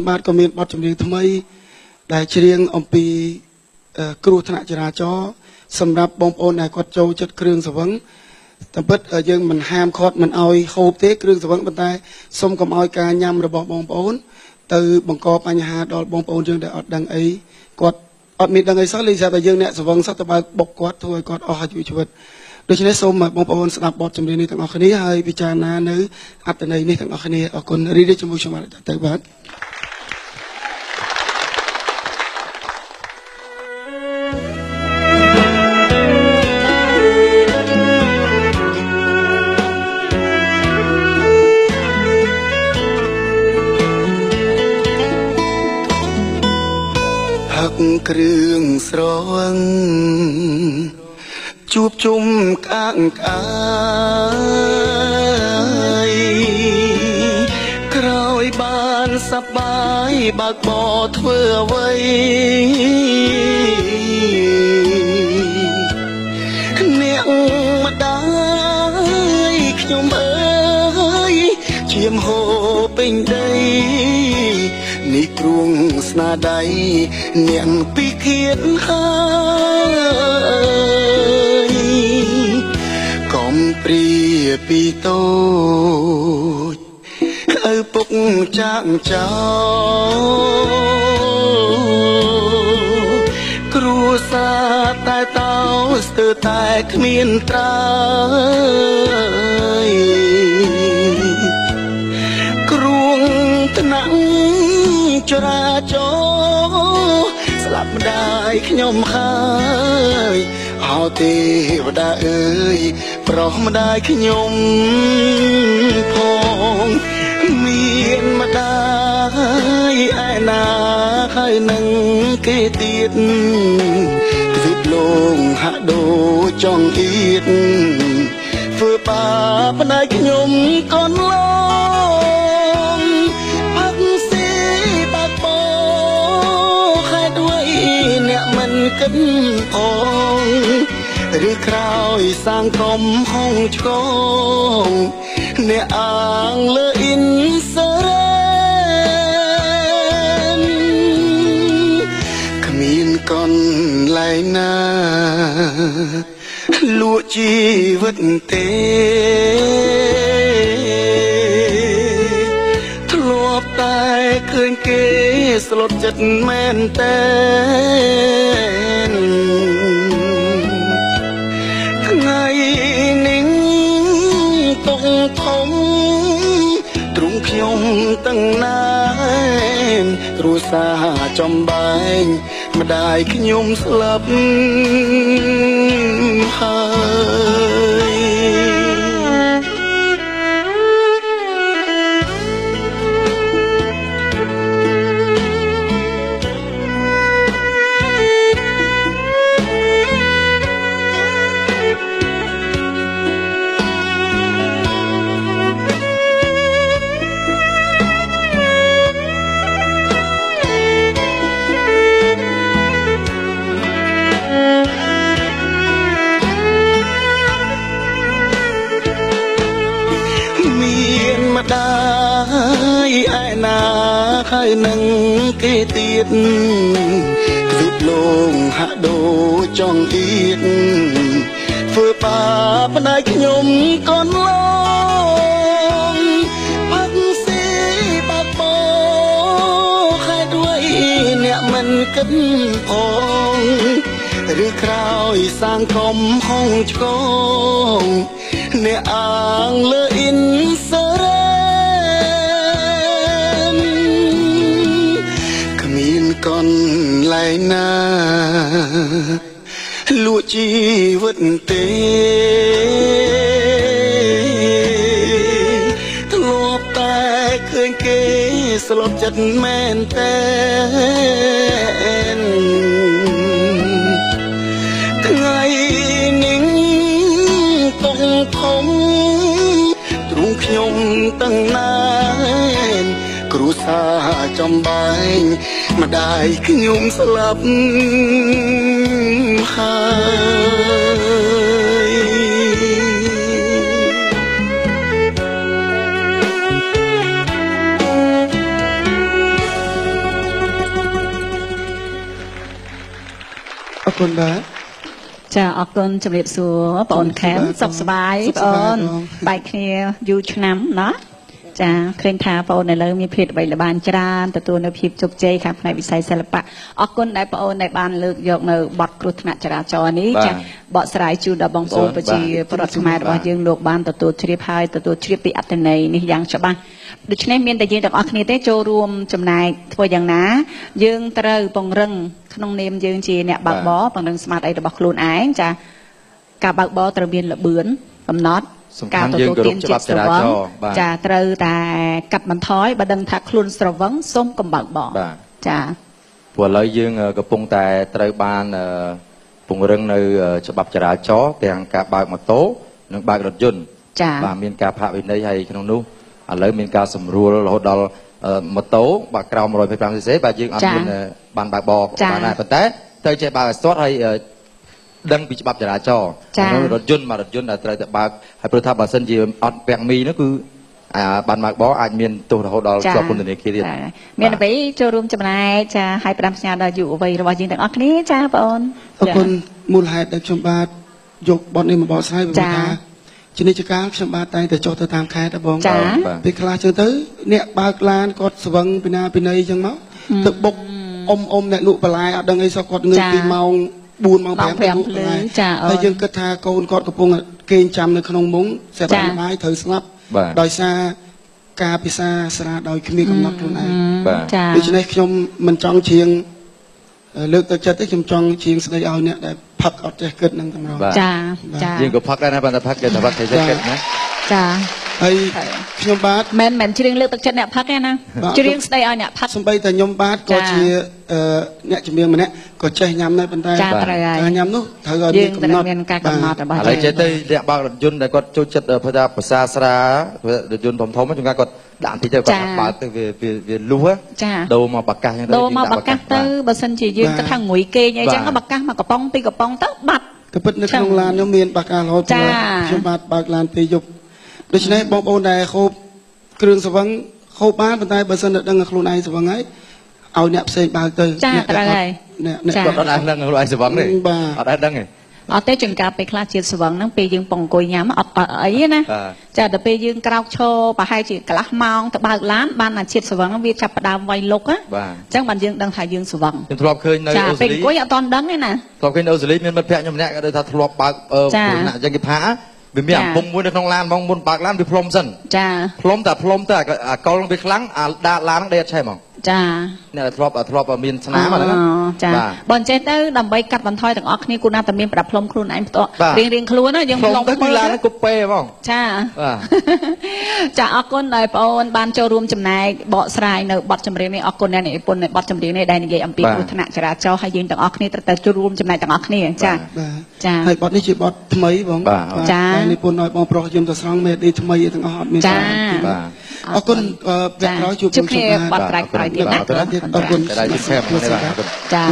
បាទក៏មានបទចម្រៀងថ្មីដែលច្រៀងអំពីគ្រោះថ្នាក់ចរាចរណ៍សម្រាប់បងប្អូនដែលគាត់ចូលចិត្តគ្រឿងសង្វឹងតែពិតយើងមិនហាមឃាត់មិនឲ្យហូបទេគ្រឿងសង្វឹងប៉ុន្តែសូមកុំឲ្យការញ៉ាំរបស់បងប្អូនទៅបង្កបញ្ហាដល់បងប្អូនយើងដែលអត់ដឹងអីគាត់អត់មានដឹងអីសោះលេខតែយើងអ្នកសង្វឹងសោះទៅបើបុកគាត់ធ្វើឲ្យគាត់អស់អាយុជីវិតដូច្នេះសូមបងប្អូនស្ដាប់បទចម្រៀងនេះទាំងអស់គ្នាហើយពិចារណានៅអត្ថន័យនេះទាំងអស់គ្នាអរគុណរីករាយជាមួយខ្ញុំទៅបាទគ្រឿងស្រវឹងជួបជុំកាកកាយក្រោយបានសប្បាយបើកបោធ្វើអ្វីអ្នកម្ដាយខ្ញុំអើយឈាមហូរពេញដីនេះគ្រួងស្នាដៃនាងពីឃាតហើយកុំព្រាពីតូចឪពុកចាក់ចោលគ្រួសារតែតោស្ទើរតែគ្មានត្រើយគ្រួងថ្នាក់ចរាចរណ៍ស្លាប់ម្ដាយខ្ញុំហើយអោទេវតាអើយប្រុសម្ដាយខ្ញុំផងមានម្ដាយឯណាហើយនឹងគេទៀតទ្វីបលងហាក់ដូចចង់អៀតធ្វើបាបម្ដាយខ្ញុំកូនឡងគិតផងឬក្រោយសាងក្រុមហងឆ្កងអ្នកអាងលើអ៊ីនសរ៉ែនគ្មានកន្លែងណាលក់ជីវិតទេធ្លាប់តែឃើញគេស្លុតចិត្តមែនតែថ្ងៃនេះទុកធំទ្រង់ខ្ញុំទាំងណានគ្រួសារចំបែងម្ដាយខ្ញុំស្លាប់ហើយម្ដាយឯណាហើយនឹងគេទៀតទ្វីបលងហាក់ដូចចង់អៀតធ្វើបាបម្ដាយខ្ញុំកូនឡងផឹកស៊ីបាក់បោខែด้วยអ្នកមិនគិតផងឬក្រោយសាងក្រុមហងឆ្កងអ្នកអាងលើអ៊ីនសរ៉ែកន្លែងណាលក់ជីវិតទេធ្លាប់តែឃើញគេស្លុតចិត្តមែនតែថ្ងៃនេះទុកធំទ្រង់ខ្ញុំទាំងណានគ្រួសារចំបែងម្ដាយខ្ញុំស្លាប់ហើយ អរគុណបាទ ចាអរគុណជំរាបសួរបងអូនខេមសុខសប្បាយបងអូនបែកគ្នាយូរឆ្នាំណាចាឃើញថាបងអូនឥឡូវមានភាពល្បីល្បាញច្រើនទទួលនៅភាពជោគជ័យខាងផ្នែកវិស័យសិល្បៈអរគុណដែលបងអូនដែលបានលើកយកនៅបទគ្រោះថ្នាក់ចរាចរណ៍នេះចាបកស្រាយជូនដល់បងប្អូនប្រជាពលរដ្ឋខ្មែររបស់យើងលោកបានទទួលជ្រាបហើយទទួលជ្រាបពីអត្ថន័យនេះយ៉ាងច្បាស់ដូច្នេះមានតែយើងទាំងអស់គ្នាទេចូលរួមចំណែកធ្វើយ៉ាងណាយើងត្រូវពង្រឹងក្នុងនាមយើងជាអ្នកបើកបរពង្រឹងស្មារតីរបស់ខ្លួនឯងចាការបើកបរត្រូវមានល្បឿនកំណត់ការទទួលទានចិត្តស្រវឹងចាត្រូវតែកាត់បន្ថយបើដឹងថាខ្លួនស្រវឹងសូមកុំបើកបរចាព្រោះឥឡូវយើងកំពុងតែត្រូវបានពង្រឹងនៅច្បាប់ចរាចរណ៍ទាំងការបើកម៉ូតូនិងបើករថយន្តបាទមានការផាកវិន័យហើយក្នុងនោះឥឡូវមានការសម្រួលរហូតដល់ម៉ូតូបើក្រោម 125cc បាទយើងអត់មានបានបើកបរបានដែរប៉ុន្តែត្រូវចេះបើកឲ្យស្ទាត់ហើយដឹងពីច្បាប់ចរាចរណ៍ក្នុងរថយន្តដែលត្រូវតែបើកហើយព្រោះថាបើសិនជាអត់ពាក់មីនោះគឺបានបើកបរអាចមានទោសរហូតដល់ជាប់ពន្ធនាគារទៀតមានអ្វីចូលរួមចំណែកចាឲ្យផ្ដាំផ្ញើដល់យុវវ័យរបស់យើងទាំងអស់គ្នាចាបងអូនអរគុណមូលហេតុដែលខ្ញុំបាទយកបទនេះមកបកស្រាយពីថាជំនាញការខ្ញុំបាទតែងតែចុះទៅតាមខេត្តបងពេលខ្លះចឹងទៅអ្នកបើកឡានគាត់ស្វឹងពីណាពីណីចឹងមកទៅបុកអ៊ំអ្នកលក់បន្លែអត់ដឹងអីសោះគាត់ងើបពីម៉ោង4ម៉ោង5ទៅលក់បន្លែហើយយើងគិតថាកូនគាត់កំពុងគេងចាំនៅក្នុងមុងសេបបាយត្រូវស្លាប់ដោយសារការពិសាស្រាដោយគ្មានកំណត់ខ្លួនឯងដូច្នេះខ្ញុំមិនចង់ជ្រៀងលើកទឹកចិត្តទេខ្ញុំចង់ជ្រៀងស្ដីឲ្យអ្នកដែលផឹកអត់ចេះគិតនឹងតែម្ដងចាយើងក៏ផឹកដែរណាប៉ុន្តែផឹកគេតែផឹកគេចេះគិតណាចាហើយខ្ញុំបាទមិនជ្រៀងលើកទឹកចិត្តអ្នកផឹកទេណាជ្រៀងស្ដីឲ្យអ្នកផឹកសំបីតែខ្ញុំបាទក៏ជាអ្នកជំនាញម្នាក់ក៏ចេះញ៉ាំដែរប៉ុន្តែការញ៉ាំនោះត្រូវឲ្យមានកំណត់មានការកំណត់របស់ឥឡូវចេះទៅអ្នកបើករថយន្តដែលគាត់ចូលចិត្តថាភាសាស្រារថយន្តធំៗជួនកាលគាត់ដាក់បន្តិចទៅគាត់បើកទៅវាលុះដូរមកបកាសចឹងទៅដូរមកបកាសទៅបើសិនជាយើងគិតថាងួយគេអីចឹងបកាសមកកំប៉ុងពីកំប៉ុងទៅបាត់ក៏ពិតនៅក្នុងឡាននោះមានបកាសរហូតខ្ញុំបាទបើកឡានពេលយប់ដូច្នេះបងប្អូនដែលហូបគ្រឿងស្រវឹងហូបបានប៉ុន្តែបើសិនតែដឹងខ្លួនឯងស្រវឹងហើយឲ្យអ្នកផ្សេងបើកទៅចាត្រូវហើយអ្នកគាត់អត់ដឹងខ្លួនឯងស្រវឹងទេអត់ដឹងទេអត់ទេចង្ការពេលខ្លះជាតិស្រវឹងហ្នឹងពេលយើងពងអង្គុយញ៉ាំអត់អីណាចាដល់ពេលយើងក្រោកឈរប្រហែលជាកន្លះម៉ោងទៅបើកឡានបានអាជាតិស្រវឹងវាចាប់ផ្ដើមវាយលុកអញ្ចឹងបានយើងដឹងថាយើងស្រវឹងខ្ញុំធ្លាប់ឃើញនៅអូស្ត្រាលីពេលអង្គុយអត់តន់ដឹងទេណាធ្លាប់ឃើញនៅអូស្ត្រាលីមានមិត្តភក្តិខ្ញុំម្នាក់គាត់ថាធ្លាប់បើកណាអញ្ចឹងគេផាវាមានអំពងមួយនៅក្នុងឡានហ្មងមុនបើកឡានវាផ្លុំសិនចាផ្លុំតែអាកុលវាខ្លាំងអាដាក់ឡានហ្នឹងដេកអត់ឆេះហ្មងចាអ្នកធ្លាប់មានស្នាមហ្នឹងចាបើអញ្ចឹងទៅដើម្បីកាត់បន្ថយទាំងអស់គ្នាគួរណាតែមានប្រដាប់ផ្លុំខ្លួនឯងផ្ទាល់រៀងខ្លួនណាយើងផ្លុំទៅគឺឡានហ្នឹងគប់ពេហ្មងចាចាអរគុណដែលបងអូនបានចូលរួមចំណែកបកស្រាយនៅបទចម្រៀងនេះអរគុណអ្នកនិពន្ធនៃបទចម្រៀងនេះដែលនិយាយអំពីគ្រោះថ្នាក់ចរាចរណ៍ហើយយើងទាំងអស់គ្នាត្រូវតែចូលរួមចំណែកទាំងអស់គ្នាចាចាហើយបទនេះជាបទថ្មីបងចានិពន្ធឲ្យបងប្រុសយើងទៅស្រង់មេឌីថ្មីទាំងអស់អត់មានចាអរគុណវគ្គក្រោយជួបគ្នាបទក្រោយទៀតណាអរគុណតែជិះខែមកនេះបាទចា